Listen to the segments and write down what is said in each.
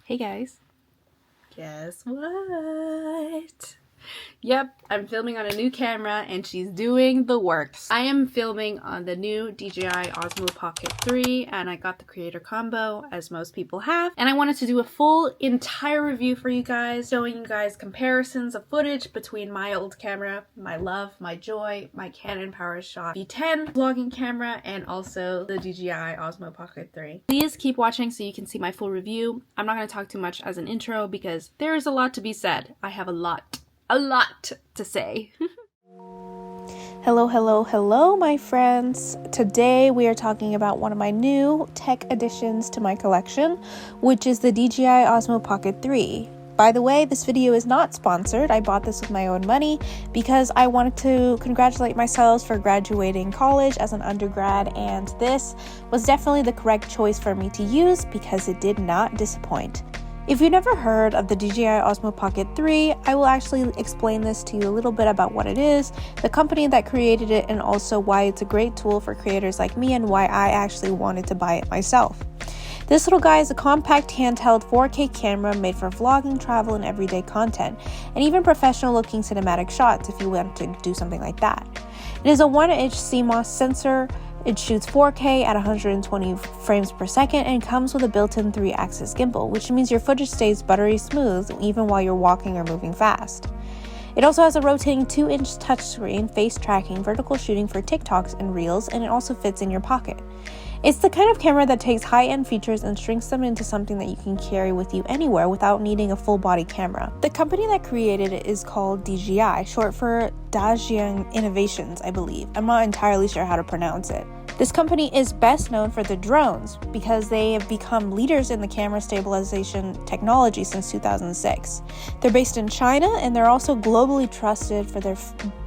Hey guys. Guess what? Yep, I'm filming on a new camera and she's doing the works. I am filming on the new DJI Osmo Pocket 3 and I got the creator combo as most people have. And I wanted to do a full entire review for you guys, showing you guys comparisons of footage between my old camera, my love, my joy, my Canon PowerShot V10 vlogging camera, and also the DJI Osmo Pocket 3. Please keep watching so you can see my full review. I'm not going to talk too much as an intro because there is a lot to be said. I have a lot to say. Hello, my friends. Today we are talking about one of my new tech additions to my collection, which is the DJI Osmo Pocket 3. By the way, this video is not sponsored. I bought this with my own money because I wanted to congratulate myself for graduating college as an undergrad, and this was definitely the correct choice for me to use because it did not disappoint. If you've never heard of the DJI Osmo Pocket 3, I will actually explain this to you a little bit about what it is, the company that created it, and also why it's a great tool for creators like me and why I actually wanted to buy it myself. This little guy is a compact handheld 4K camera made for vlogging, travel, and everyday content, and even professional looking cinematic shots if you want to do something like that. It is a 1-inch CMOS sensor. It shoots 4K at 120 frames per second and comes with a built-in 3-axis gimbal, which means your footage stays buttery smooth even while you're walking or moving fast. It also has a rotating 2-inch touchscreen, face tracking, vertical shooting for TikToks and Reels, and it also fits in your pocket. It's the kind of camera that takes high-end features and shrinks them into something that you can carry with you anywhere without needing a full-body camera. The company that created it is called DJI, short for DJI Innovations, I believe. I'm not entirely sure how to pronounce it. This company is best known for the drones because they have become leaders in the camera stabilization technology since 2006. They're based in China and they're also globally trusted for their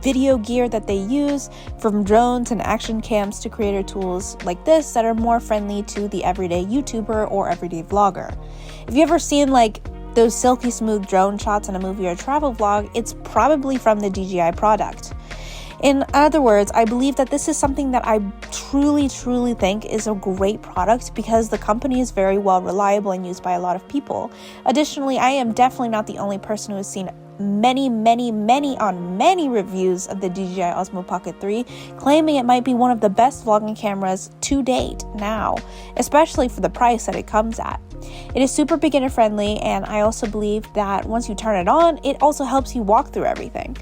video gear that they use, from drones and action cams to creator tools like this that are more friendly to the everyday YouTuber or everyday vlogger. If you've ever seen those silky smooth drone shots in a movie or travel vlog, it's probably from the DJI product. In other words, I believe that this is something that I truly think is a great product because the company is very well reliable and used by a lot of people. Additionally, I am definitely not the only person who has seen many reviews of the DJI Osmo Pocket 3, claiming it might be one of the best vlogging cameras to date now, especially for the price that it comes at. It is super beginner friendly, and I also believe that once you turn it on, it also helps you walk through everything.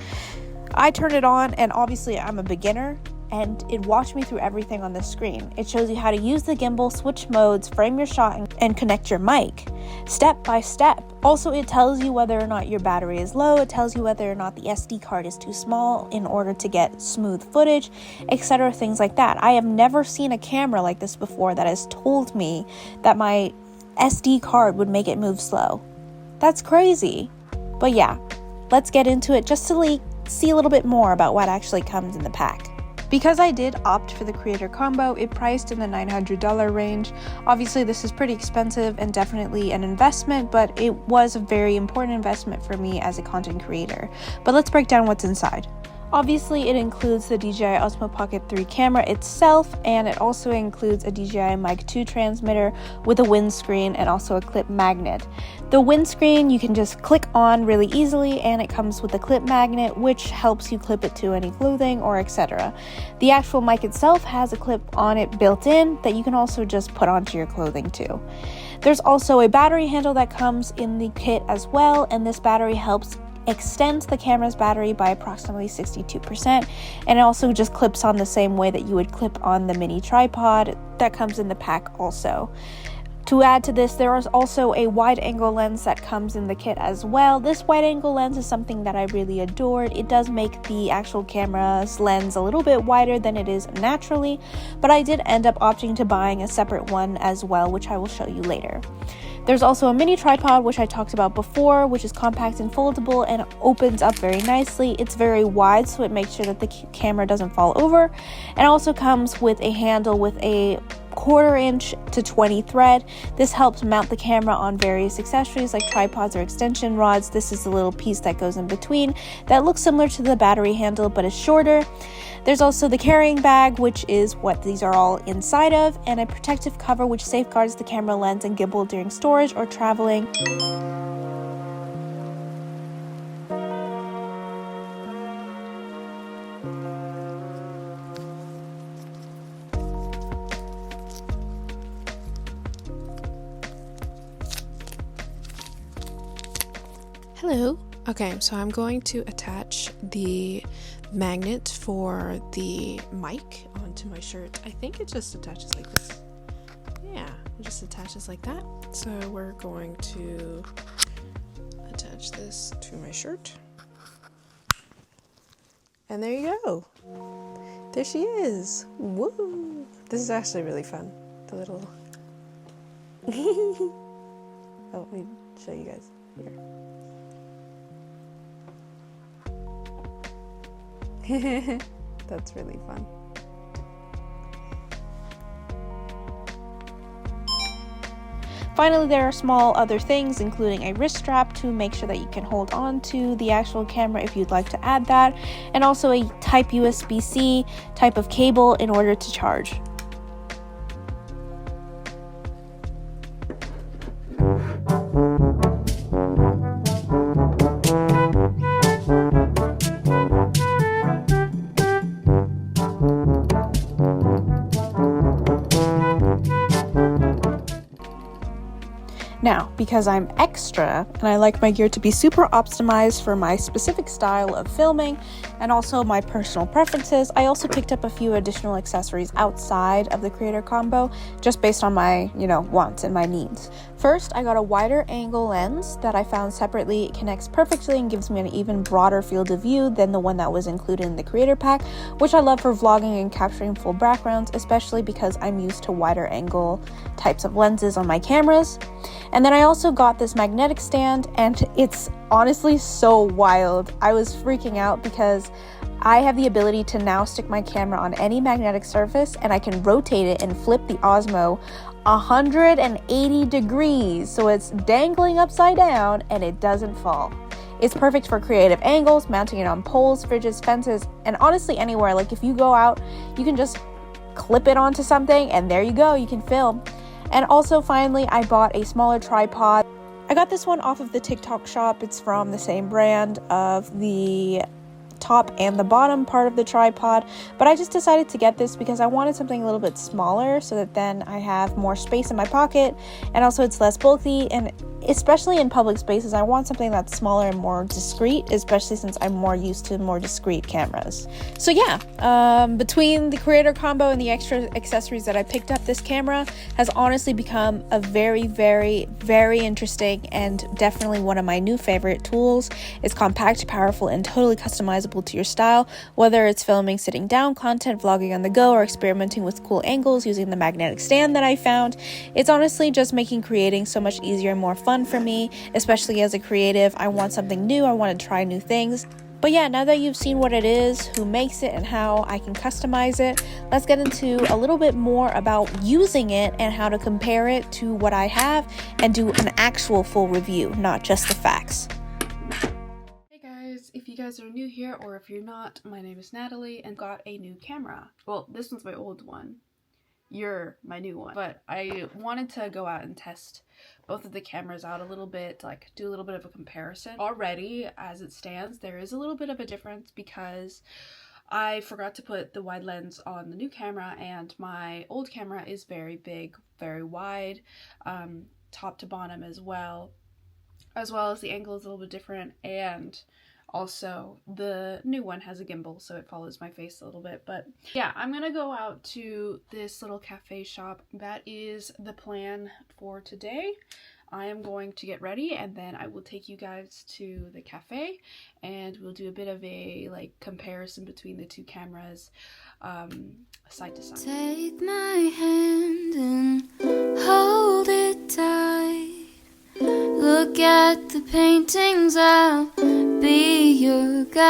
I turned it on, and obviously I'm a beginner, and it walked me through everything on the screen. It shows you how to use the gimbal, switch modes, frame your shot, and connect your mic, step by step. Also, it tells you whether or not your battery is low, it tells you whether or not the SD card is too small in order to get smooth footage, etc., things like that. I have never seen a camera like this before that has told me that my SD card would make it move slow. That's crazy. But yeah, let's get into it just to see a little bit more about what actually comes in the pack. Because I did opt for the creator combo, it priced in the $900 range. Obviously this is pretty expensive and definitely an investment, but it was a very important investment for me as a content creator. But let's break down what's inside. Obviously, it includes the DJI Osmo Pocket 3 camera itself, and it also includes a DJI Mic 2 transmitter with a windscreen and also a clip magnet. The windscreen you can just click on really easily, and it comes with a clip magnet which helps you clip it to any clothing or etc. The actual mic itself has a clip on it built in that you can also just put onto your clothing too. There's also a battery handle that comes in the kit as well, and this battery helps extends the camera's battery by approximately 62%, and it also just clips on the same way that you would clip on the mini tripod that comes in the pack also. To add to this, there is also a wide-angle lens that comes in the kit as well. This wide-angle lens is something that I really adored. It does make the actual camera's lens a little bit wider than it is naturally, but I did end up opting to buying a separate one as well, which I will show you later. There's also a mini tripod, which I talked about before, which is compact and foldable and opens up very nicely. It's very wide, so it makes sure that the camera doesn't fall over. And also comes with a handle with a 1/4 inch to 20 thread. This helps mount the camera on various accessories like tripods or extension rods. This is the little piece that goes in between that looks similar to the battery handle but is shorter. There's also the carrying bag, which is what these are all inside of, and a protective cover which safeguards the camera lens and gimbal during storage or traveling. Hello. Okay, so I'm going to attach the magnet for the mic onto my shirt. I think it just attaches like this. Yeah, it just attaches like that. So we're going to attach this to my shirt. And there you go. There she is. Woo! This is actually really fun. The little... Oh, let me show you guys here. That's really fun. Finally, there are small other things, including a wrist strap to make sure that you can hold on to the actual camera if you'd like to add that, and also a type USB-C type of cable in order to charge. Now, because I'm extra and I like my gear to be super optimized for my specific style of filming and also my personal preferences, I also picked up a few additional accessories outside of the creator combo just based on my, wants and my needs. First, I got a wider angle lens that I found separately. It connects perfectly and gives me an even broader field of view than the one that was included in the creator pack, which I love for vlogging and capturing full backgrounds, especially because I'm used to wider angle types of lenses on my cameras. And then I also got this magnetic stand, and it's honestly so wild. I was freaking out because I have the ability to now stick my camera on any magnetic surface, and I can rotate it and flip the Osmo 180 degrees, so it's dangling upside down and it doesn't fall. It's perfect for creative angles, mounting it on poles, fridges, fences, and honestly anywhere. Like if you go out, you can just clip it onto something and there you go, you can film. And also finally, I bought a smaller tripod. I got this one off of the TikTok shop. It's from the same brand of the top and the bottom part of the tripod, but I just decided to get this because I wanted something a little bit smaller so that then I have more space in my pocket, and also it's less bulky, and especially in public spaces I want something that's smaller and more discreet, especially since I'm more used to more discreet cameras. So yeah, between the creator combo and the extra accessories that I picked up, this camera has honestly become a very, very, very interesting and definitely one of my new favorite tools. It's compact, powerful, and totally customizable to your style, whether it's filming sitting down content, vlogging on the go, or experimenting with cool angles using the magnetic stand that I found. It's honestly just making creating so much easier and more fun for me, especially as a creative. I want something new, I want to try new things. But yeah, now that you've seen what it is, who makes it, and how I can customize it, let's get into a little bit more about using it and how to compare it to what I have and do an actual full review, not just the facts. Hey guys, if you guys are new here or if you're not, my name is Natalie and got a new camera. Well, this one's my old one. You're my new one. But I wanted to go out and test both of the cameras out a little bit, like do a little bit of a comparison. Already, as it stands, there is a little bit of a difference because I forgot to put the wide lens on the new camera, and my old camera is very big, very wide, top to bottom as well as the angle is a little bit different, and also the new one has a gimbal so it follows my face a little bit. But yeah, I'm gonna go out to this little cafe shop. That is the plan for today. I am going to get ready and then I will take you guys to the cafe and we'll do a bit of a comparison between the two cameras, side to side. Take my hand and hold it tight. Look at the paintings, I'll be your guide.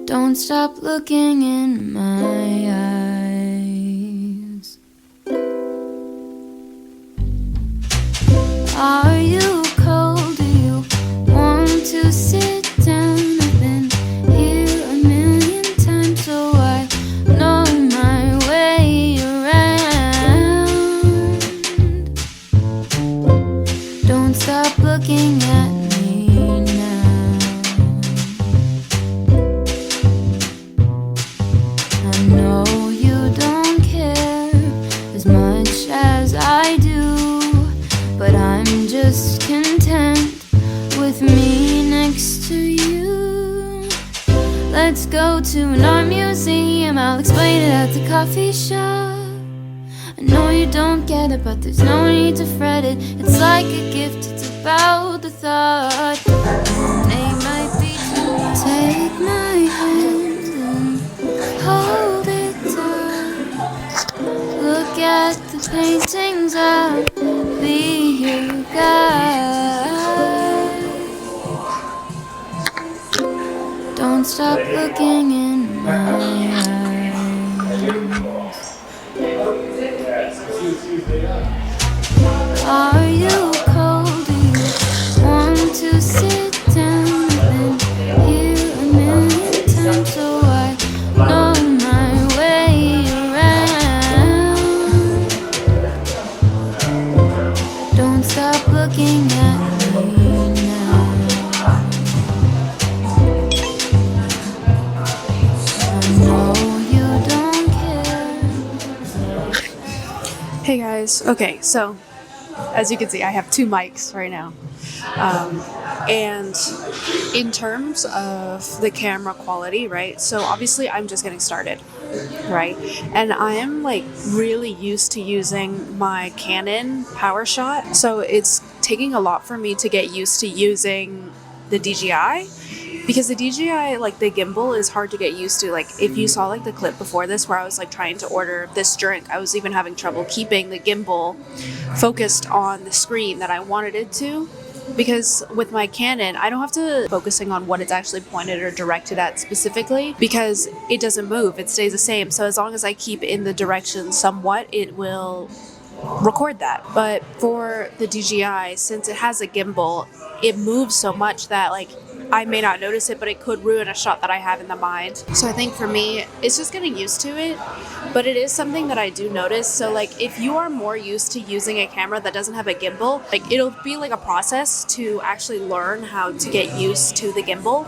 Don't stop looking in my eyes. Are you cold? Do you want to sit down? coffee shop. I know you don't get it, but there's no need to fret it. It's like a gift, it's about the thought. They might be too. Take my hand and hold it tight. Look at the paintings, I'll be your guide. Don't stop looking in my eyes. Are you cold? Do you want to sit down? I've been here a million times, so I know my way around. Don't stop looking at me now. I know you don't care. Hey guys, okay, so as you can see, I have two mics right now. And in terms of the camera quality, right? So obviously I'm just getting started, right? And I am like really used to using my Canon PowerShot. So it's taking a lot for me to get used to using the DJI. Because the DJI, like the gimbal is hard to get used to. Like if you saw like the clip before this where I was like trying to order this drink, I was even having trouble keeping the gimbal focused on the screen that I wanted it to. Because with my Canon, I don't have to focusing on what it's actually pointed or directed at specifically because it doesn't move, it stays the same. So as long as I keep in the direction somewhat, it will record that. But for the DJI, since it has a gimbal, it moves so much that like I may not notice it, but it could ruin a shot that I have in the mind. So I think for me, it's just getting used to it, but it is something that I do notice. So like if you are more used to using a camera that doesn't have a gimbal, like it'll be like a process to actually learn how to get used to the gimbal,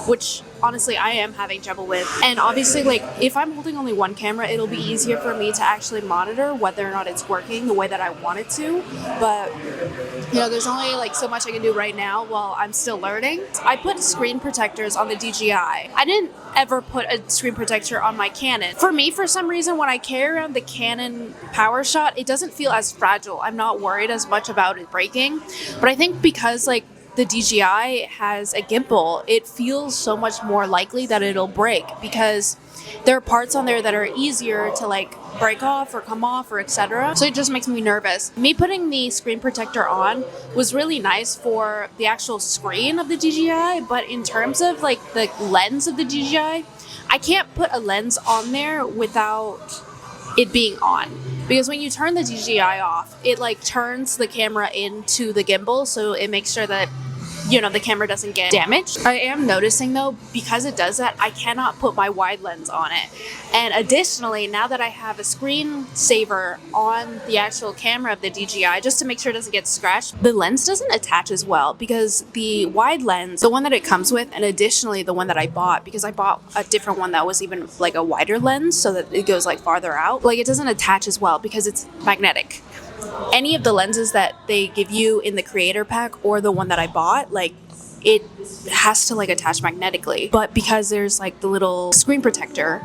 which honestly I am having trouble with. And obviously like if I'm holding only one camera, it'll be easier for me to actually monitor whether or not it's working the way that I want it to. But you know, there's only like so much I can do right now while I'm still learning. I put screen protectors on the DJI. I didn't ever put a screen protector on my Canon. For me, for some reason, when I carry around the Canon PowerShot, it doesn't feel as fragile. I'm not worried as much about it breaking. But I think because like the DJI has a gimbal, it feels so much more likely that it'll break because there are parts on there that are easier to like break off or come off or etc. So it just makes me nervous. Me putting the screen protector on was really nice for the actual screen of the DJI, but in terms of like the lens of the DJI, I can't put a lens on there without it being on. Because when you turn the DJI off, it like turns the camera into the gimbal, so it makes sure that you know, the camera doesn't get damaged. I am noticing though, because it does that, I cannot put my wide lens on it. And additionally, now that I have a screensaver on the actual camera of the DJI, just to make sure it doesn't get scratched, the lens doesn't attach as well because the wide lens, the one that it comes with, and additionally the one that I bought, because I bought a different one that was even like a wider lens so that it goes like farther out, like it doesn't attach as well because it's magnetic. Any of the lenses that they give you in the creator pack or the one that I bought, like it has to like attach magnetically, but because there's like the little screen protector,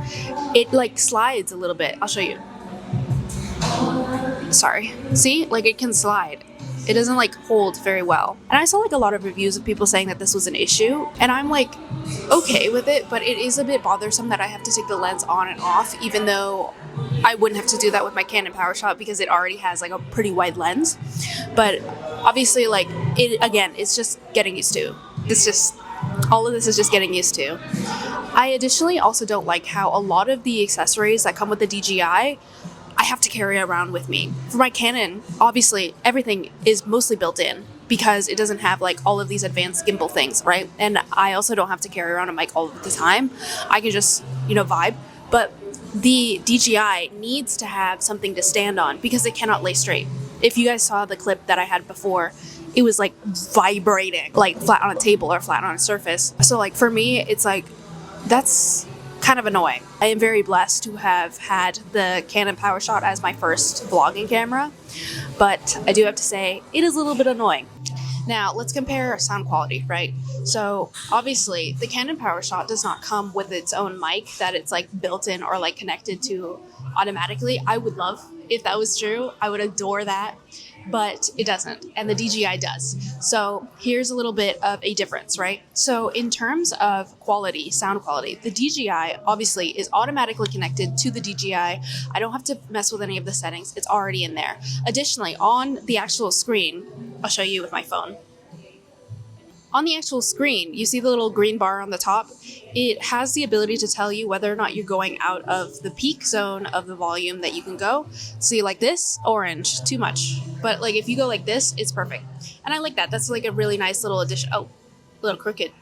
it like slides a little bit. I'll show you. Sorry, see, like it can slide. It doesn't like hold very well. And I saw like a lot of reviews of people saying that this was an issue, and I'm like okay with it, but it is a bit bothersome that I have to take the lens on and off, even though I wouldn't have to do that with my Canon PowerShot because it already has like a pretty wide lens. But obviously, like it again, it's just getting used to. It's just all of this is just getting used to. I additionally also don't like how a lot of the accessories that come with the DJI, I have to carry around with me. For my Canon, obviously everything is mostly built in because it doesn't have like all of these advanced gimbal things, right? And I also don't have to carry around a mic all of the time. I can just, vibe. But the DJI needs to have something to stand on because it cannot lay straight. If you guys saw the clip that I had before, it was like vibrating, like flat on a table or flat on a surface. So like for me, it's like, that's kind of annoying. I am very blessed to have had the Canon PowerShot as my first vlogging camera, but I do have to say it is a little bit annoying. Now let's compare sound quality, right? So obviously the Canon PowerShot does not come with its own mic that it's like built in or like connected to automatically. I would love if that was true. I would adore that, but it doesn't, and the DJI does. So here's a little bit of a difference, right? So in terms of quality, sound quality, the DJI obviously is automatically connected to the DJI. I don't have to mess with any of the settings. It's already in there. Additionally, on the actual screen, I'll show you with my phone. On the actual screen, you see the little green bar on the top. It has the ability to tell you whether or not you're going out of the peak zone of the volume that you can go. See, like this, orange, too much. But like if you go like this, it's perfect. And I like that. That's like a really nice little addition. Oh, a little crooked.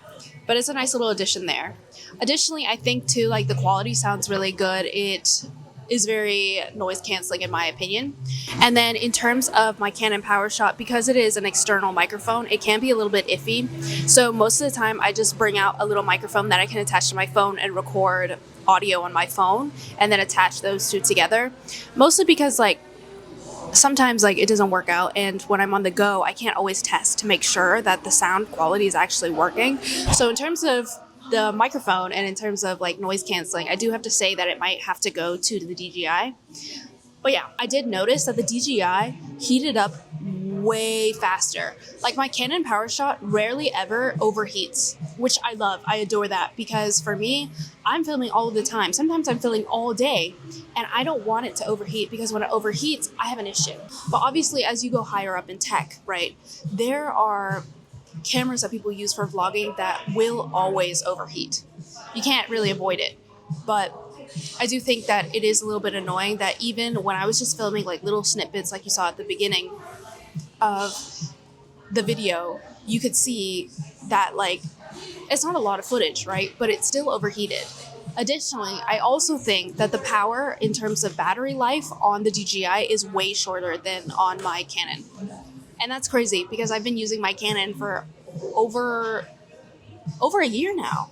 But it's a nice little addition there. Additionally, I think too, like the quality sounds really good. It is very noise canceling in my opinion. And then in terms of my Canon PowerShot, because it is an external microphone, it can be a little bit iffy. So most of the time I just bring out a little microphone that I can attach to my phone and record audio on my phone and then attach those two together. Mostly because like sometimes like it doesn't work out, and when I'm on the go, I can't always test to make sure that the sound quality is actually working. So in terms of the microphone and in terms of like noise canceling, I do have to say that it might have to go to the DJI. But yeah, I did notice that the DJI heated up way faster. Like my Canon PowerShot rarely ever overheats, which I love. I adore that because for me, I'm filming all of the time. Sometimes I'm filming all day and I don't want it to overheat because when it overheats, I have an issue. But obviously as you go higher up in tech, right, there are cameras that people use for vlogging that will always overheat. You can't really avoid it. But I do think that it is a little bit annoying that even when I was just filming like little snippets like you saw at the beginning of the video, you could see that like it's not a lot of footage, right? But it's still overheated. Additionally, I also think that the power in terms of battery life on the DJI is way shorter than on my Canon. And that's crazy because I've been using my Canon for over a year now,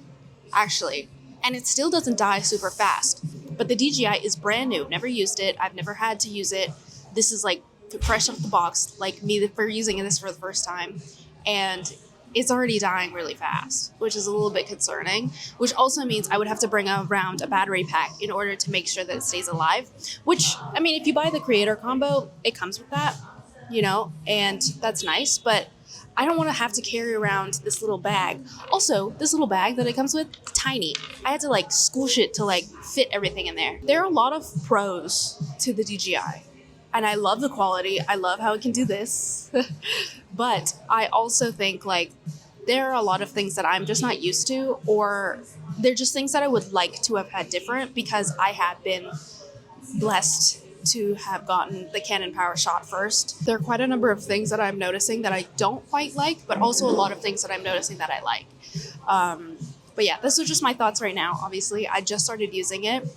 actually. And it still doesn't die super fast. But the DJI is brand new. Never used it. I've never had to use it. This is like fresh off the box, like me for using this for the first time. And it's already dying really fast, which is a little bit concerning, which also means I would have to bring around a battery pack in order to make sure that it stays alive, which, I mean, if you buy the creator combo, it comes with that, you know, and that's nice, but I don't want to have to carry around this little bag. Also, this little bag that it comes with, tiny. I had to like squish it to like fit everything in there. There are a lot of pros to the DJI. And I love the quality. I love how it can do this. But I also think like there are a lot of things that I'm just not used to, or they're just things that I would like to have had different because I have been blessed to have gotten the Canon PowerShot first. There are quite a number of things that I'm noticing that I don't quite like, but also a lot of things that I'm noticing that I like. But yeah, this is just my thoughts right now. Obviously, I just started using it.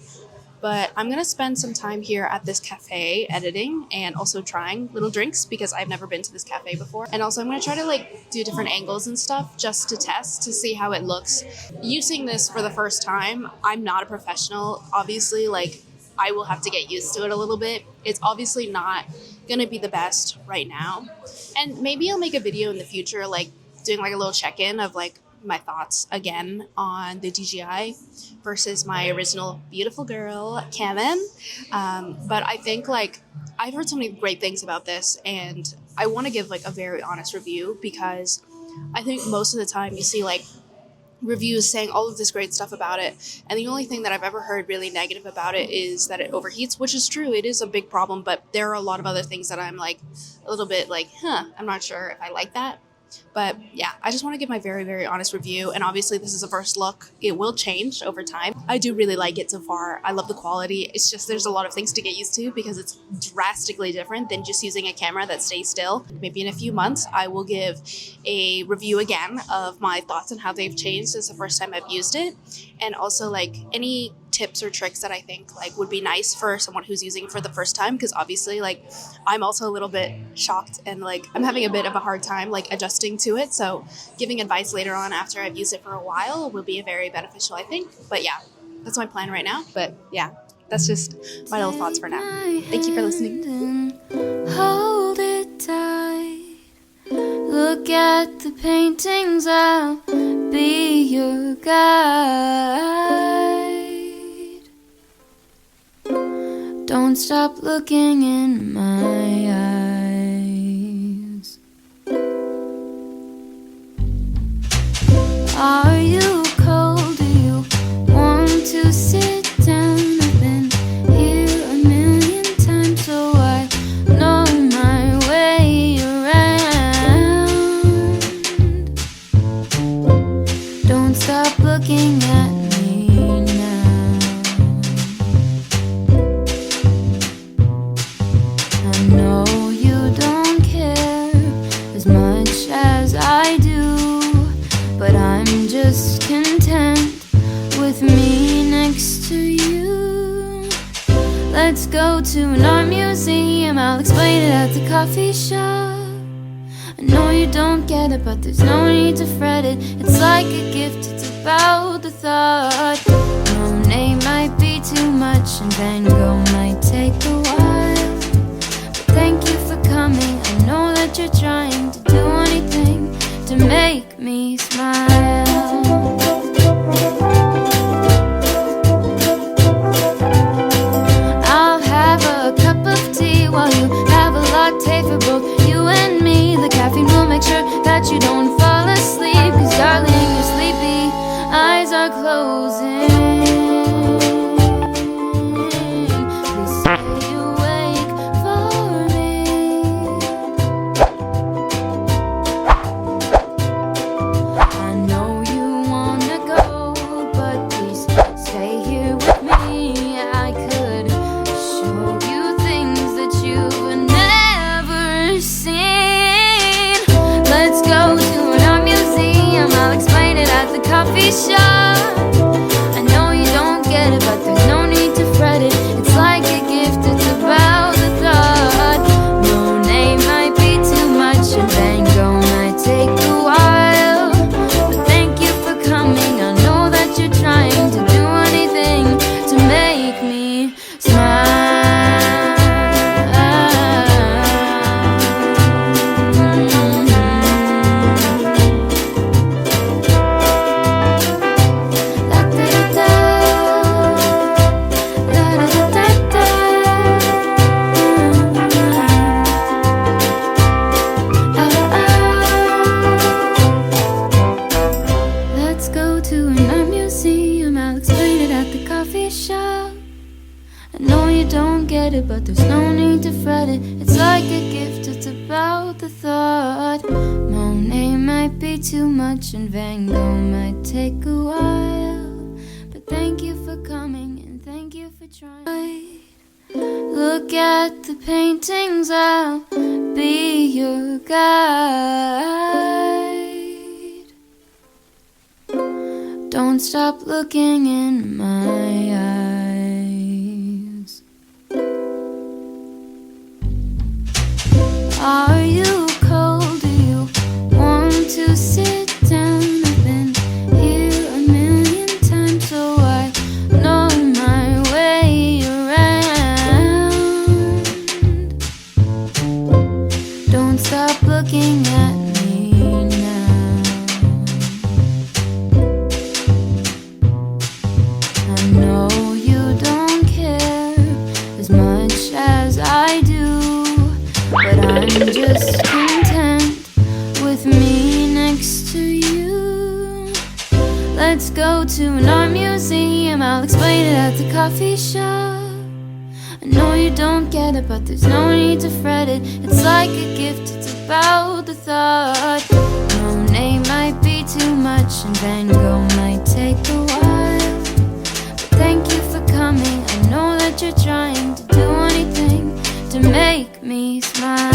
But I'm going to spend some time here at this cafe editing and also trying little drinks because I've never been to this cafe before. And also I'm going to try to like do different angles and stuff just to test to see how it looks. Using this for the first time, I'm not a professional. Obviously, like I will have to get used to it a little bit. It's obviously not going to be the best right now. And maybe I'll make a video in the future, like doing like a little check-in of like my thoughts again on the DJI versus my original beautiful girl Canon. But I think like I've heard so many great things about this and I want to give like a very honest review because I think most of the time you see like reviews saying all of this great stuff about it, and the only thing that I've ever heard really negative about it is that it overheats, which is true. It is a big problem, but there are a lot of other things that I'm like a little bit like, I'm not sure if I like that. But yeah, I just want to give my very, very honest review. And obviously this is a first look. It will change over time. I do really like it so far. I love the quality. It's just there's a lot of things to get used to because it's drastically different than just using a camera that stays still. Maybe in a few months, I will give a review again of my thoughts on how they've changed since the first time I've used it. And also like any tips or tricks that I think like would be nice for someone who's using it for the first time, because obviously like I'm also a little bit shocked and like I'm having a bit of a hard time like adjusting to it, so giving advice later on after I've used it for a while will be very beneficial, I think. But yeah, that's my plan right now. But yeah, that's just my little thoughts for now. Thank you for listening. Hold it tight. Look at the paintings, I'll be your guide. Don't stop looking in my eyes. Are you cold? Do you want to sit down? I've been here a million times, so I know my way around. Don't stop looking at me now. I know you don't care as much as I do, but I'm just content with me next to you. Let's go to an art museum, I'll explain it at the coffee shop. I know you don't get it, but there's no need to fret it. It's like a gift, it's about the thought. Monet might be too much and Van Gogh might take a while, but thank you for coming. I know that you're trying to do anything to make me smile. I'll have a cup of tea while you have a latte for both you and me. The caffeine will make sure that you don't fall asleep, 'cause darling, you're sleepy, eyes are closing. Please stay awake for me. I know you wanna go, but please stay here with me. I could show you things that you've never seen. Let's go to an art museum, I'll explain it at the coffee shop. I know you don't get it, but there's no need to fret it. It's like a gift, it's about the thought. Monet might be too much and Van Gogh might take a while, but thank you for coming. I know that you're trying to do anything to make me smile. Let's go to an art museum, I'll explain it at the coffee shop. I know you don't get it, but there's no need to fret it. It's like a gift, it's about the thought. Monet might be too much and Van Gogh might take a while, but thank you for coming and thank you for trying. Look at the paintings, I'll be your guide. Don't stop looking in my eyes. Are you cold? Do you want to sit down? I've been here a million times, so I know my way around. Don't stop looking at me now. I know you don't care as much as I do, but I'm just content with me next to you. Let's go to an art museum, I'll explain it at the coffee shop. I know you don't get it, but there's no need to fret it. It's like a gift, it's about the thought. Monet might be too much and Van Gogh might take a while, but thank you for coming. I know that you're trying to do anything to make me smile.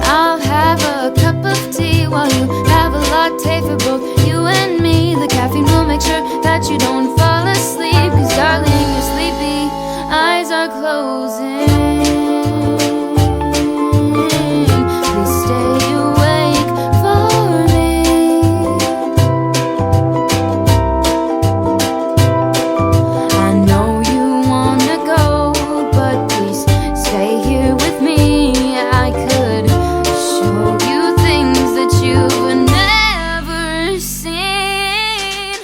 I'll have a cup of tea while you have a latte for both you and me. The caffeine will make sure that you don't fall asleep, 'cause darling, you're sleepy, eyes are closing. Please stay awake for me. I know you wanna go, but please stay here with me. I could show you things that you've never seen.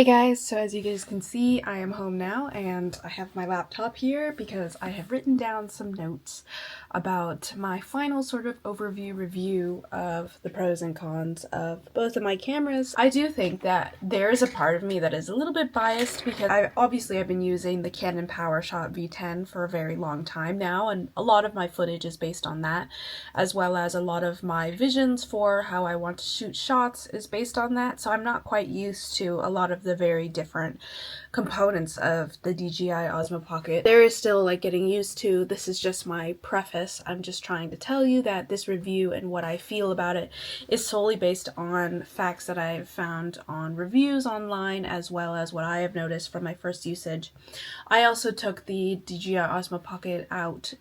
Hey guys, so as you guys can see, I am home now and I have my laptop here because I have written down some notes about my final sort of overview review of the pros and cons of both of my cameras. I do think that there is a part of me that is a little bit biased because I've been using the Canon PowerShot V10 for a very long time now, and a lot of my footage is based on that, as well as a lot of my visions for how I want to shoot shots is based on that, so I'm not quite used to a lot of the very different components of the DJI Osmo Pocket. There is still like getting used to. This is just my preface. I'm just trying to tell you that this review and what I feel about it is solely based on facts that I've found on reviews online, as well as what I have noticed from my first usage. I also took the DJI Osmo Pocket out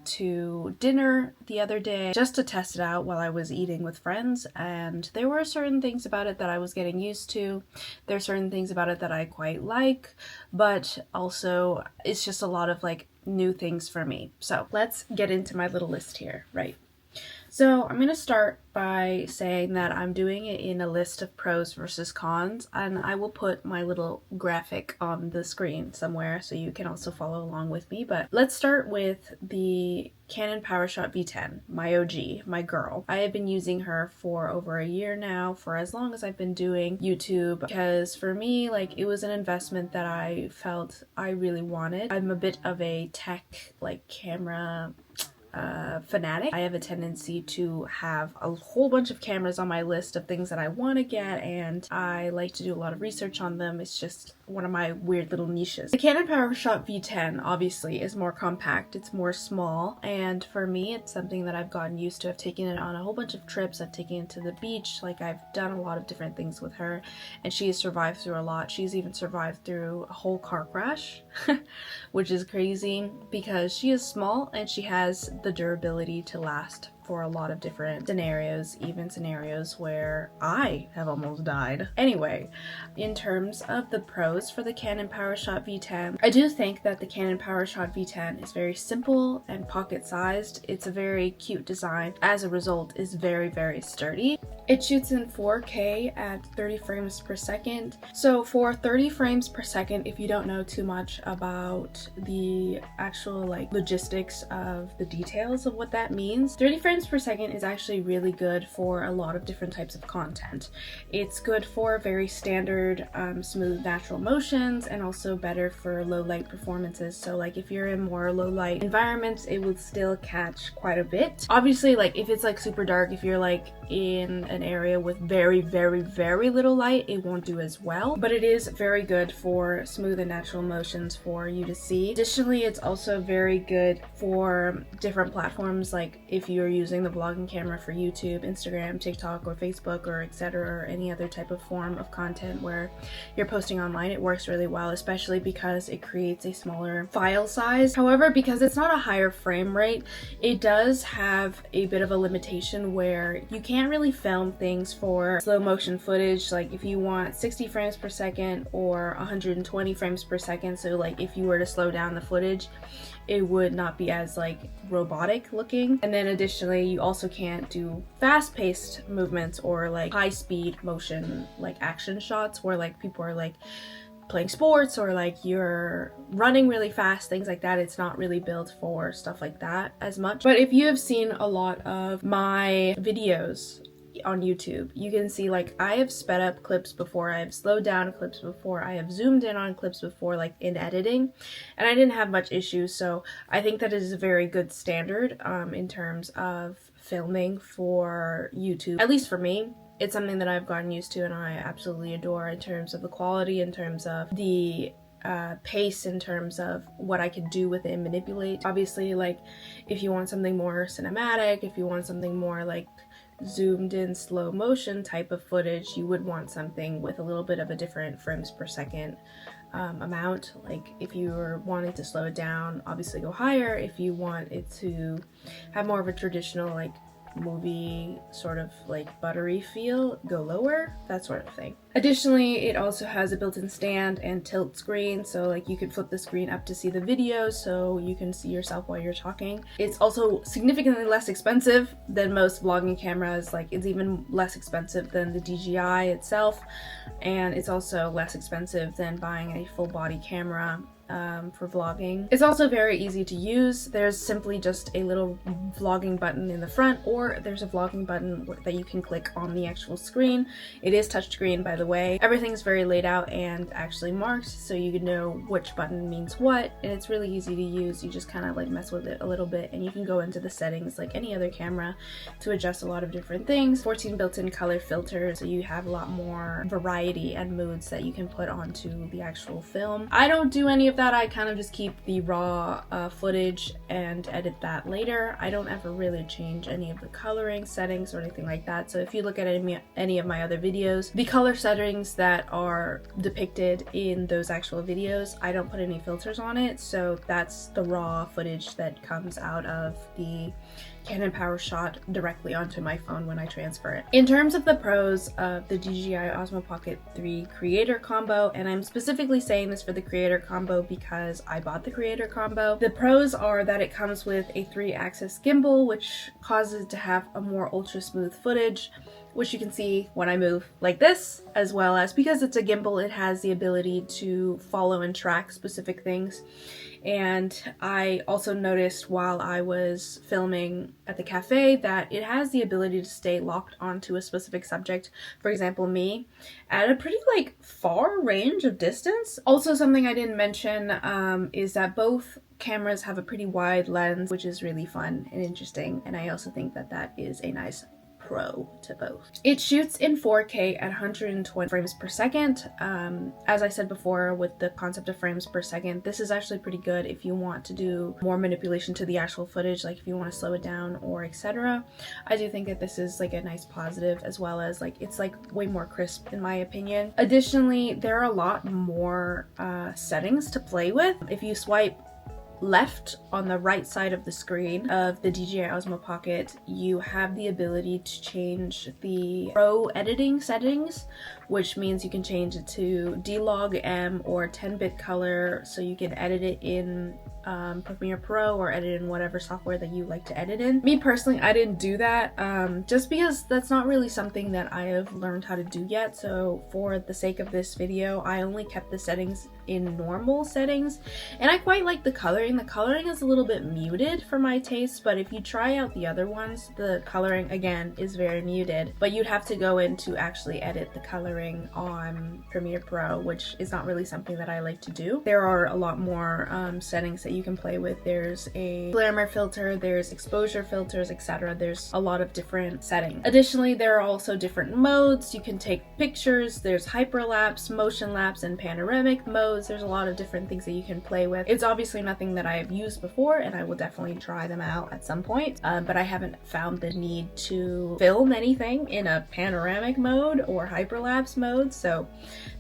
to dinner the other day just to test it out while I was eating with friends, and there were certain things about it that I was getting used to. There are certain things about it that I quite like, but also it's just a lot of like new things for me. So let's get into my little list here, right? So I'm going to start by saying that I'm doing it in a list of pros versus cons, and I will put my little graphic on the screen somewhere so you can also follow along with me. But let's start with the Canon PowerShot V10, my OG, my girl. I have been using her for over a year now, for as long as I've been doing YouTube, because for me, like, it was an investment that I felt I really wanted. I'm a bit of a tech, like, camera fanatic. I have a tendency to have a whole bunch of cameras on my list of things that I want to get, and I like to do a lot of research on them. It's just one of my weird little niches. The Canon PowerShot V10 obviously is more compact, it's more small, and for me it's something that I've gotten used to. I've taken it on a whole bunch of trips, I've taken it to the beach, like I've done a lot of different things with her, and she has survived through a lot. She's even survived through a whole car crash, which is crazy because she is small and she has the durability to last for a lot of different scenarios, even scenarios where I have almost died. Anyway, in terms of the pros for the Canon PowerShot V10, I do think that the Canon PowerShot V10 is very simple and pocket-sized. It's a very cute design. As a result, is very, very sturdy. It shoots in 4K at 30 frames per second. So for 30 frames per second, if you don't know too much about the actual like logistics of the details of what that means, 30 frames per second is actually really good for a lot of different types of content. It's good for very standard smooth natural motions, and also better for low light performances. So like if you're in more low light environments, it will still catch quite a bit. Obviously, like if it's like super dark, if you're like in an area with very, very, very little light, it won't do as well, but it is very good for smooth and natural motions for you to see. Additionally, it's also very good for different platforms, like if you're using the vlogging camera for YouTube, Instagram, TikTok, or Facebook, or etc., or any other type of form of content where you're posting online. It works really well, especially because it creates a smaller file size. However, because it's not a higher frame rate, it does have a bit of a limitation where you can't really film things for slow motion footage. Like if you want 60 frames per second or 120 frames per second, so like if you were to slow down the footage, it would not be as like robotic looking. And then additionally, you also can't do fast-paced movements or like high-speed motion like action shots where like people are like playing sports or like you're running really fast, things like that. It's not really built for stuff like that as much. But if you have seen a lot of my videos on YouTube, you can see like I have sped up clips before, I have slowed down clips before, I have zoomed in on clips before, like in editing, and I didn't have much issues. So I think that it is a very good standard in terms of filming for YouTube. At least for me, it's something that I've gotten used to and I absolutely adore in terms of the quality, in terms of the pace, in terms of what I can do with it and manipulate. Obviously, like if you want something more cinematic, if you want something more like zoomed in slow motion type of footage, you would want something with a little bit of a different frames per second amount. Like if you were wanting to slow it down, obviously go higher. If you want it to have more of a traditional like movie sort of like buttery feel, go lower, that sort of thing. Additionally, it also has a built-in stand and tilt screen, so like you could flip the screen up to see the video so you can see yourself while you're talking. It's also significantly less expensive than most vlogging cameras, like it's even less expensive than the DJI itself, and it's also less expensive than buying a full body camera for vlogging. It's also very easy to use. There's simply just a little vlogging button in the front, or there's a vlogging button that you can click on the actual screen. It is touchscreen, by the way. Everything's very laid out and actually marked so you can know which button means what, and it's really easy to use. You just kind of like mess with it a little bit, and you can go into the settings like any other camera to adjust a lot of different things. 14 built-in color filters, so you have a lot more variety and moods that you can put onto the actual film. I don't do any of that. I kind of just keep the raw footage and edit that later. I don't ever really change any of the coloring settings or anything like that. So if you look at any of my other videos, the color settings that are depicted in those actual videos, I don't put any filters on it. So that's the raw footage that comes out of the Canon PowerShot directly onto my phone when I transfer it. In terms of the pros of the DJI Osmo Pocket 3 Creator Combo, and I'm specifically saying this for the Creator Combo because I bought the Creator Combo, the pros are that it comes with a 3-axis gimbal, which causes it to have a more ultra smooth footage, which you can see when I move like this, as well as because it's a gimbal, it has the ability to follow and track specific things. And I also noticed while I was filming at the cafe that it has the ability to stay locked onto a specific subject, for example me, at a pretty like far range of distance. Also, something I didn't mention is that both cameras have a pretty wide lens, which is really fun and interesting, and I also think that that is a nice pro to both. It shoots in 4K at 120 frames per second. As I said before, with the concept of frames per second, this is actually pretty good if you want to do more manipulation to the actual footage, like if you want to slow it down or etc. I do think that this is like a nice positive, as well as like it's like way more crisp in my opinion. Additionally, there are a lot more settings to play with. If you swipe left on the right side of the screen of the DJI Osmo Pocket, you have the ability to change the pro editing settings, which means you can change it to D-Log M or 10-bit color, so you can edit it in Premiere Pro or edit in whatever software that you like to edit in. Me personally, I didn't do that just because that's not really something that I have learned how to do yet. So for the sake of this video, I only kept the settings in normal settings, and I quite like the coloring. The coloring is a little bit muted for my taste, but if you try out the other ones, the coloring again is very muted, but you'd have to go in to actually edit the coloring on Premiere Pro, which is not really something that I like to do. There are a lot more settings that you can play with. There's a glamour filter, there's exposure filters, etc. There's a lot of different settings. Additionally, there are also different modes. You can take pictures, there's hyperlapse, motion lapse, and panoramic modes. There's a lot of different things that you can play with. It's obviously nothing that I have used before, and I will definitely try them out at some point, but I haven't found the need to film anything in a panoramic mode or hyperlapse mode, so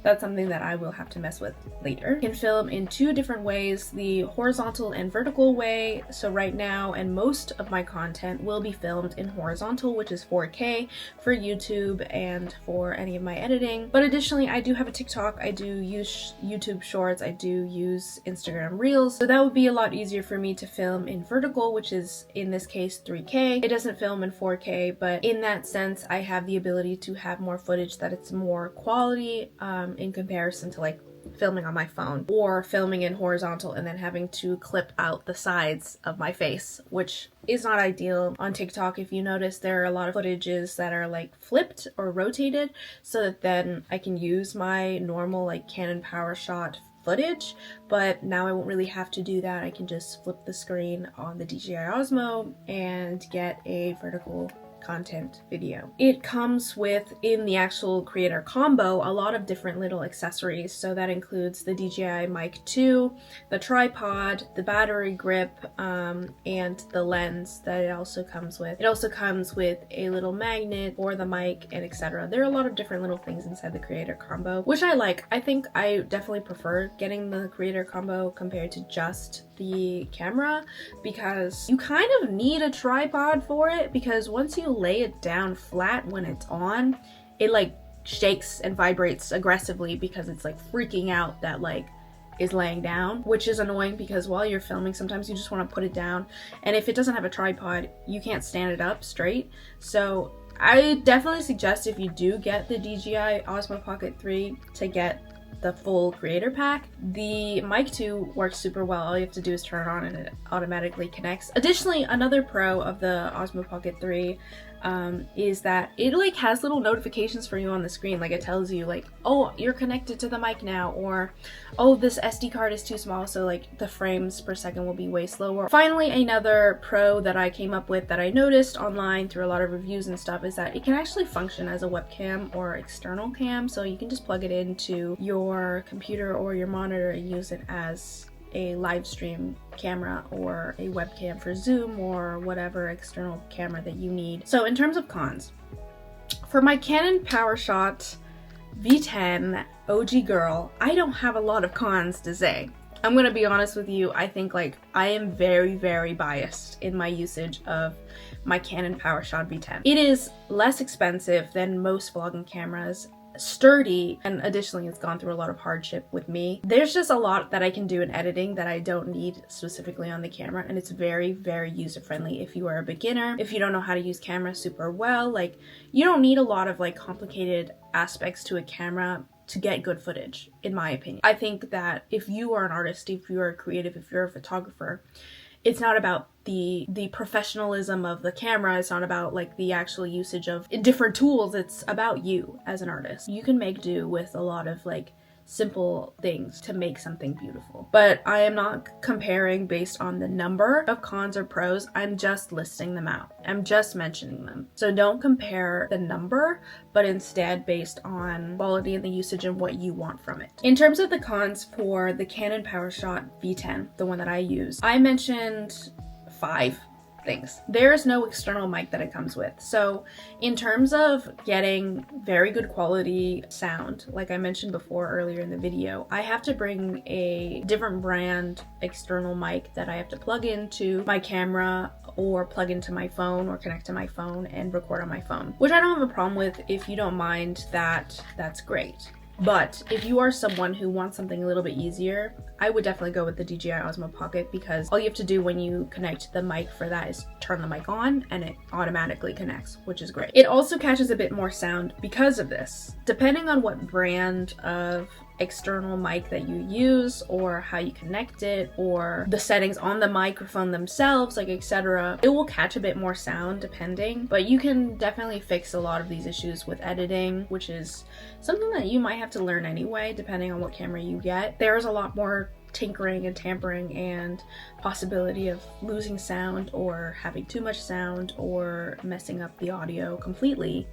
that's something that I will have to mess with later. You can film in 2 different ways, the horizontal and vertical way. So right now, and most of my content will be filmed in horizontal, which is 4K for YouTube and for any of my editing. But additionally, I do have a TikTok, I do use YouTube Shorts, I do use Instagram Reels, so that would be a lot easier for me to film in vertical, which is in this case 3K. It doesn't film in 4K, but in that sense, I have the ability to have more footage that it's more quality in comparison to like filming on my phone or filming in horizontal and then having to clip out the sides of my face, which is not ideal. On TikTok, if you notice, there are a lot of footages that are like flipped or rotated so that then I can use my normal like Canon PowerShot footage, but now I won't really have to do that. I can just flip the screen on the DJI Osmo and get a vertical content video. It comes with, in the actual creator combo, a lot of different little accessories. So that includes the DJI Mic 2, the tripod, the battery grip, and the lens that it also comes with. It also comes with a little magnet for the mic and etc. There are a lot of different little things inside the creator combo, which I like. I think I definitely prefer getting the creator combo compared to just the camera, because you kind of need a tripod for it, because once you lay it down flat when it's on, it like shakes and vibrates aggressively because it's like freaking out that like is laying down, which is annoying because while you're filming, sometimes you just want to put it down, and if it doesn't have a tripod, you can't stand it up straight. So I definitely suggest, if you do get the DJI Osmo Pocket 3, to get the full creator pack. The mic 2 works super well. All you have to do is turn it on and it automatically connects. Additionally, another pro of the Osmo Pocket 3 is that it like has little notifications for you on the screen. Like it tells you like, oh, you're connected to the mic now, or oh, this SD card is too small, so like the frames per second will be way slower. Finally, another pro that I came up with that I noticed online through a lot of reviews and stuff is that it can actually function as a webcam or external cam. So you can just plug it into your computer or your monitor and use it as a live stream camera or a webcam for Zoom or whatever external camera that you need. So in terms of cons, for my Canon PowerShot V10 OG girl, I don't have a lot of cons to say. I'm gonna be honest with you, I think like I am very, very biased in my usage of my Canon PowerShot V10. It is less expensive than most vlogging cameras, sturdy, and additionally it's gone through a lot of hardship with me. There's just a lot that I can do in editing that I don't need specifically on the camera, and it's very, very user friendly. If you are a beginner, if you don't know how to use camera super well, like you don't need a lot of like complicated aspects to a camera to get good footage, in my opinion. I think that if you are an artist, if you are a creative, if you're a photographer, it's not about the professionalism of the camera. It's not about like the actual usage of different tools. It's about you as an artist. You can make do with a lot of like simple things to make something beautiful. But I am not comparing based on the number of cons or pros. I'm just listing them out. I'm just mentioning them. So don't compare the number, but instead based on quality and the usage and what you want from it. In terms of the cons for the Canon PowerShot V10, the one that I use, I mentioned 5 things. There is no external mic that it comes with. So in terms of getting very good quality sound, like I mentioned before earlier in the video, I have to bring a different brand external mic that I have to plug into my camera or plug into my phone or connect to my phone and record on my phone, which I don't have a problem with. If you don't mind that, that's great. But if you are someone who wants something a little bit easier, I would definitely go with the DJI Osmo Pocket, because all you have to do when you connect the mic for that is turn the mic on and it automatically connects, which is great. It also catches a bit more sound because of this. Depending on what brand of external mic that you use or how you connect it or the settings on the microphone themselves, like etc., it will catch a bit more sound depending, but you can definitely fix a lot of these issues with editing, which is something that you might have to learn anyway depending on what camera you get. There's a lot more tinkering and tampering and possibility of losing sound or having too much sound or messing up the audio completely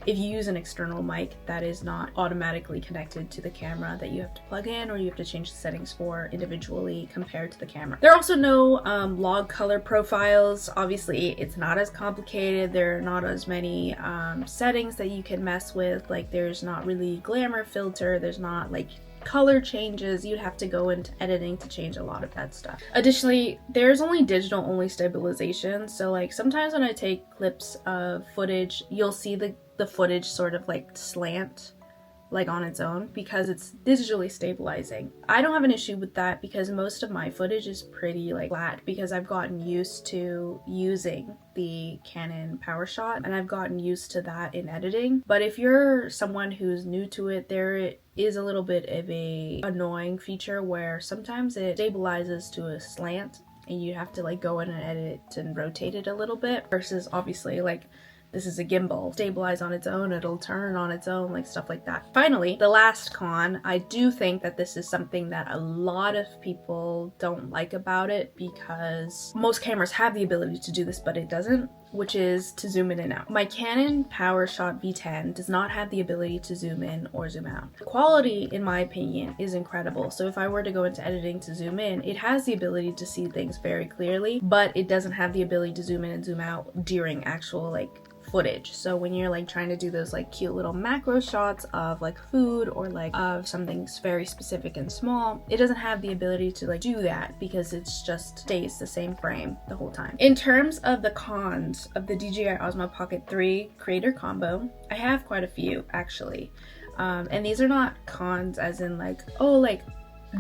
if you use an external mic that is not automatically connected to the camera that you have to plug in or you have to change the settings for individually compared to the camera. There are also no log color profiles. Obviously it's not as complicated. There are not as many settings that you can mess with. Like there's not really glamour filter, there's not like color changes. You'd have to go into editing to change a lot of that stuff. Additionally, there's only digital only stabilization, so like sometimes when I take clips of footage, you'll see the footage sort of like slant like on its own because it's digitally stabilizing. I don't have an issue with that because most of my footage is pretty like flat because I've gotten used to using the Canon PowerShot and I've gotten used to that in editing. But if you're someone who's new to it, there is a little bit of a annoying feature where sometimes it stabilizes to a slant and you have to like go in and edit it and rotate it a little bit versus obviously like this is a gimbal. Stabilize on its own, it'll turn on its own, like stuff like that. Finally, the last con, I do think that this is something that a lot of people don't like about it because most cameras have the ability to do this, but it doesn't, which is to zoom in and out. My Canon PowerShot V10 does not have the ability to zoom in or zoom out. The quality, in my opinion, is incredible. So if I were to go into editing to zoom in, it has the ability to see things very clearly, but it doesn't have the ability to zoom in and zoom out during actual like footage. So when you're like trying to do those like cute little macro shots of like food or like of something very specific and small, it doesn't have the ability to like do that because it's just stays the same frame the whole time. In terms of the cons of the DJI Osmo Pocket 3 creator combo, I have quite a few actually. And these are not cons as in like, oh, like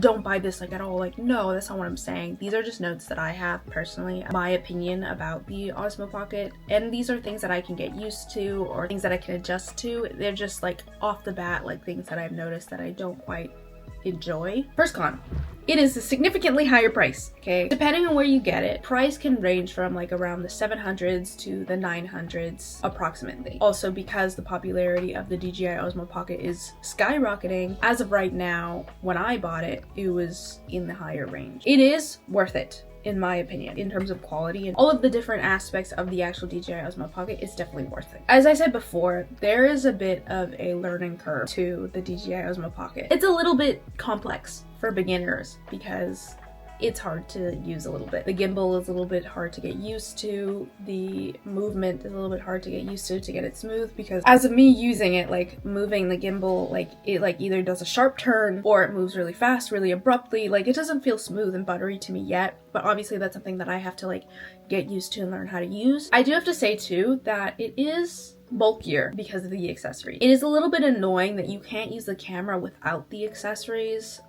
don't buy this like at all. Like, no, that's not what I'm saying. These are just notes that I have personally, my opinion about the Osmo Pocket, and these are things that I can get used to or things that I can adjust to. They're just like off the bat, like things that I've noticed that I don't quite enjoy. First con, it is a significantly higher price, okay? Depending on where you get it, price can range from like around the 700s to the 900s approximately. Also, because the popularity of the DJI Osmo Pocket is skyrocketing, as of right now, when I bought it, it was in the higher range. It is worth it, in my opinion, in terms of quality and all of the different aspects of the actual DJI Osmo Pocket. Is definitely worth it. As I said before, there is a bit of a learning curve to the DJI Osmo Pocket. It's a little bit complex for beginners because it's hard to use a little bit. The gimbal is a little bit hard to get used to. The movement is a little bit hard to get used to get it smooth, because as of me using it, like moving the gimbal, like it like either does a sharp turn or it moves really fast, really abruptly. Like it doesn't feel smooth and buttery to me yet, but obviously that's something that I have to like get used to and learn how to use. I do have to say too that it is bulkier because of the accessory. It is a little bit annoying that you can't use the camera without the accessories.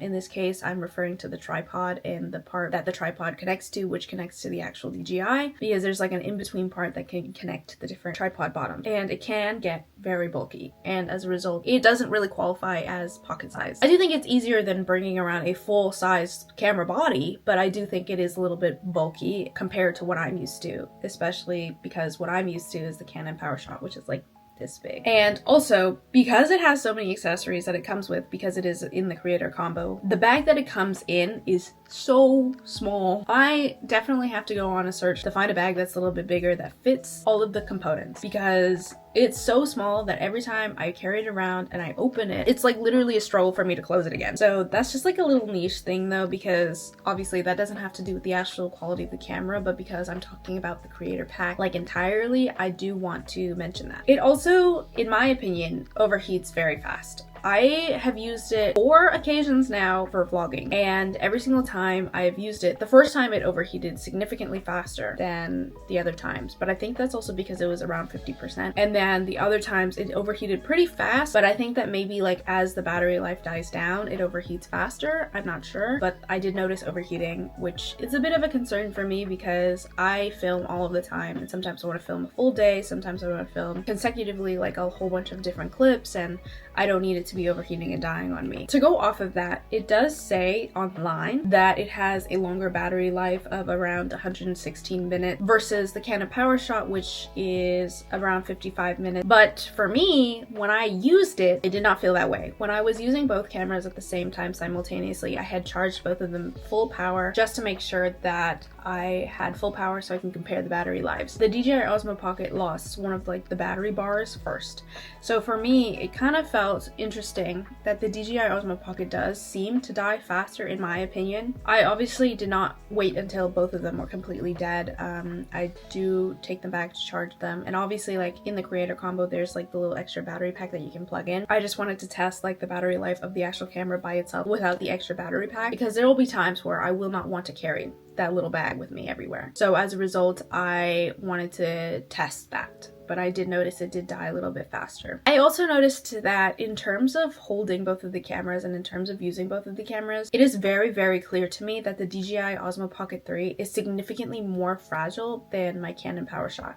In this case, I'm referring to the tripod and the part that the tripod connects to, which connects to the actual DJI, because there's like an in-between part that can connect to the different tripod bottoms, and it can get very bulky, and as a result, it doesn't really qualify as pocket size. I do think it's easier than bringing around a full-size camera body, but I do think it is a little bit bulky compared to what I'm used to, especially because what I'm used to is the Canon PowerShot, which is like this big. And also, because it has so many accessories that it comes with, because it is in the creator combo, the bag that it comes in is so small. I definitely have to go on a search to find a bag that's a little bit bigger that fits all of the components, because it's so small that every time I carry it around and I open it, it's like literally a struggle for me to close it again. So that's just like a little niche thing though, because obviously that doesn't have to do with the actual quality of the camera, but because I'm talking about the creator pack like entirely, I do want to mention that. It also, in my opinion, overheats very fast. I have used it 4 occasions now for vlogging, and every single time I've used it, the first time it overheated significantly faster than the other times, but I think that's also because it was around 50%. And then the other times it overheated pretty fast, but I think that maybe like as the battery life dies down, it overheats faster. I'm not sure, but I did notice overheating, which is a bit of a concern for me because I film all of the time, and sometimes I want to film a full day, sometimes I want to film consecutively like a whole bunch of different clips, and I don't need it to be overheating and dying on me. To go off of that, it does say online that it has a longer battery life of around 116 minutes versus the Canon PowerShot, which is around 55 minutes. But for me, when I used it, it did not feel that way. When I was using both cameras at the same time simultaneously, I had charged both of them full power just to make sure that I had full power so I can compare the battery lives. The DJI Osmo Pocket lost one of like the battery bars first. So for me, it kind of felt interesting that the DJI Osmo Pocket does seem to die faster in my opinion. I obviously did not wait until both of them were completely dead. I do take them back to charge them, and obviously like in the creator combo there's like the little extra battery pack that you can plug in. I just wanted to test like the battery life of the actual camera by itself without the extra battery pack, because there will be times where I will not want to carry that little bag with me everywhere. So as a result, I wanted to test that, but I did notice it did die a little bit faster. I also noticed that in terms of holding both of the cameras and in terms of using both of the cameras, it is very, very clear to me that the DJI Osmo Pocket 3 is significantly more fragile than my Canon PowerShot.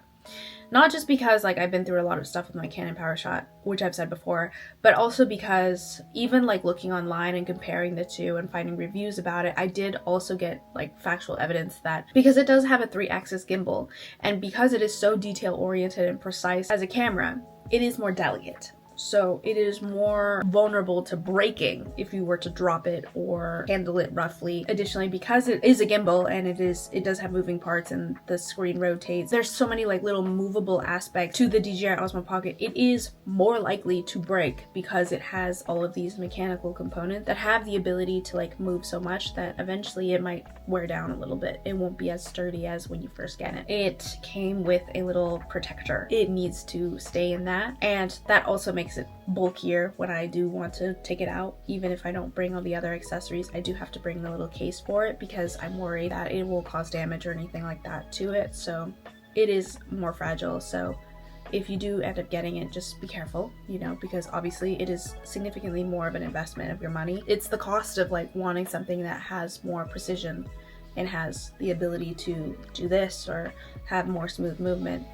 Not just because like I've been through a lot of stuff with my Canon PowerShot, which I've said before, but also because even like looking online and comparing the two and finding reviews about it, I did also get like factual evidence that because it does have a 3-axis gimbal, and because it is so detail oriented and precise as a camera, it is more delicate. so it is more vulnerable to breaking if you were to drop it or handle it roughly. Additionally, because it is a gimbal and it does have moving parts and the screen rotates, there's so many like little movable aspects to the DJI Osmo Pocket. It is more likely to break because it has all of these mechanical components that have the ability to like move so much that eventually it might wear down a little bit. It won't be as sturdy as when you first get it. It came with a little protector. It needs to stay in that, and that also makes it bulkier when I do want to take it out. Even if I don't bring all the other accessories, I do have to bring the little case for it because I'm worried that it will cause damage or anything like that to it. So it is more fragile. So if you do end up getting it, just be careful, you know, because obviously it is significantly more of an investment of your money. It's the cost of like wanting something that has more precision and has the ability to do this or have more smooth movement.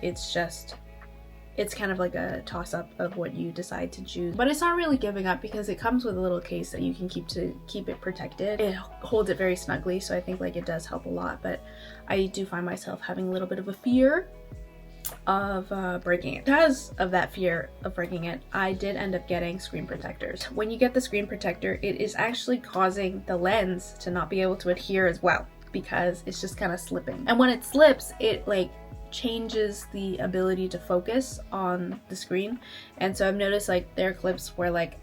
It's kind of like a toss-up of what you decide to choose. But it's not really giving up because it comes with a little case that you can keep it protected. It holds it very snugly, so I think like it does help a lot. But I do find myself having a little bit of a fear of breaking it. Because of that fear of breaking it, I did end up getting screen protectors. When you get the screen protector, it is actually causing the lens to not be able to adhere as well because it's just kind of slipping. And when it slips, it like changes the ability to focus on the screen. And so I've noticed like there are clips where like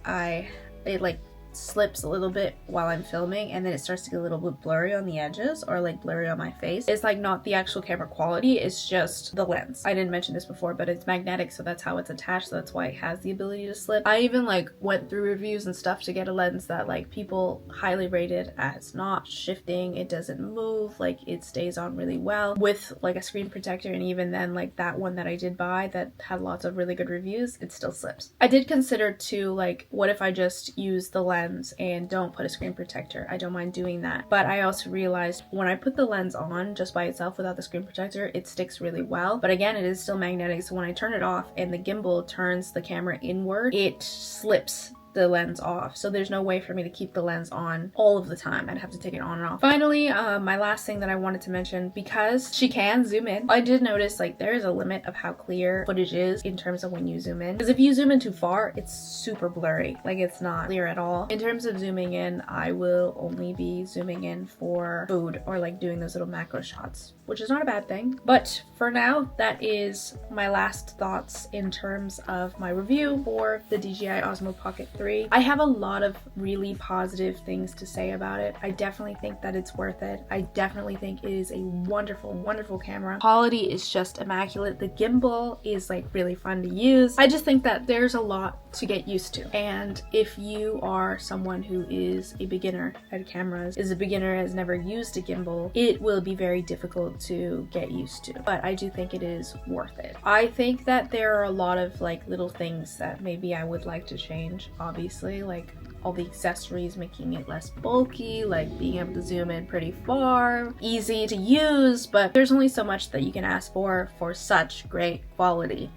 it like slips a little bit while I'm filming and then it starts to get a little bit blurry on the edges or like blurry on my face. It's like not the actual camera quality, it's just the lens. I didn't mention this before, but it's magnetic, so that's how it's attached, so that's why it has the ability to slip. I even like went through reviews and stuff to get a lens that like people highly rated as not shifting, it doesn't move, like it stays on really well with like a screen protector. And even then, like that one that I did buy that had lots of really good reviews, it still slips. I did consider too, like what if I just use the lens and don't put a screen protector? I don't mind doing that, but I also realized when I put the lens on just by itself without the screen protector, it sticks really well. But again, it is still magnetic, so when I turn it off and the gimbal turns the camera inward, it slips the lens off. So there's no way for me to keep the lens on all of the time. I'd have to take it on and off. Finally, my last thing that I wanted to mention, because she can zoom in, I did notice like there is a limit of how clear footage is in terms of when you zoom in. Because if you zoom in too far, it's super blurry. Like it's not clear at all. In terms of zooming in, I will only be zooming in for food or like doing those little macro shots, which is not a bad thing. But for now, that is my last thoughts in terms of my review for the DJI Osmo Pocket 3. I have a lot of really positive things to say about it. I definitely think that it's worth it. I definitely think it is a wonderful, wonderful camera. Quality is just immaculate. The gimbal is like really fun to use. I just think that there's a lot to get used to. And if you are someone who is a beginner at cameras, has never used a gimbal, it will be very difficult to get used to. But I do think it is worth it. I think that there are a lot of like little things that maybe I would like to change. Obviously, like all the accessories, making it less bulky, like being able to zoom in pretty far, easy to use, but there's only so much that you can ask for such great quality.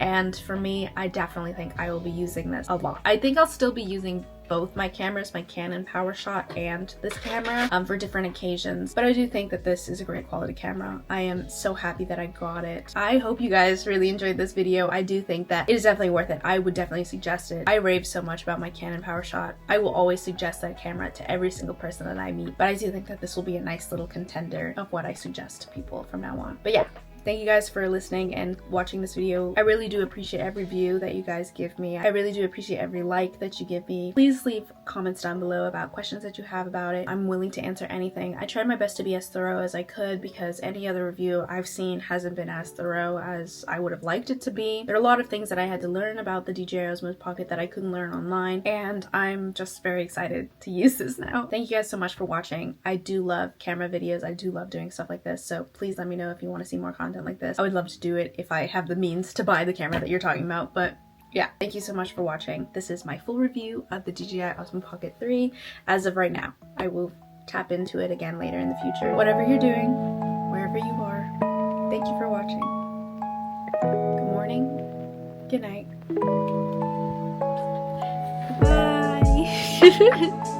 And for me, I definitely think I will be using this a lot. I think I'll still be using both my cameras, my Canon PowerShot and this camera, for different occasions, but I do think that this is a great quality camera. I am so happy that I got it. I hope you guys really enjoyed this video. I do think that it is definitely worth it. I would definitely suggest it. I rave so much about my Canon PowerShot. I will always suggest that camera to every single person that I meet, but I do think that this will be a nice little contender of what I suggest to people from now on. But yeah, thank you guys for listening and watching this video. I really do appreciate every view that you guys give me. I really do appreciate every like that you give me. Please leave comments down below about questions that you have about it. I'm willing to answer anything. I tried my best to be as thorough as I could because any other review I've seen hasn't been as thorough as I would have liked it to be. There are a lot of things that I had to learn about the DJI Osmo Pocket that I couldn't learn online, and I'm just very excited to use this now. Thank you guys so much for watching. I do love camera videos. I do love doing stuff like this, so please let me know if you want to see more content like this. I would love to do it if I have the means to buy the camera that you're talking about, but yeah, thank you so much for watching. This is my full review of the DJI Osmo Pocket 3 as of right now. I will tap into it again later in the future. Whatever you're doing, wherever you are, thank you for watching. Good morning, good night, bye.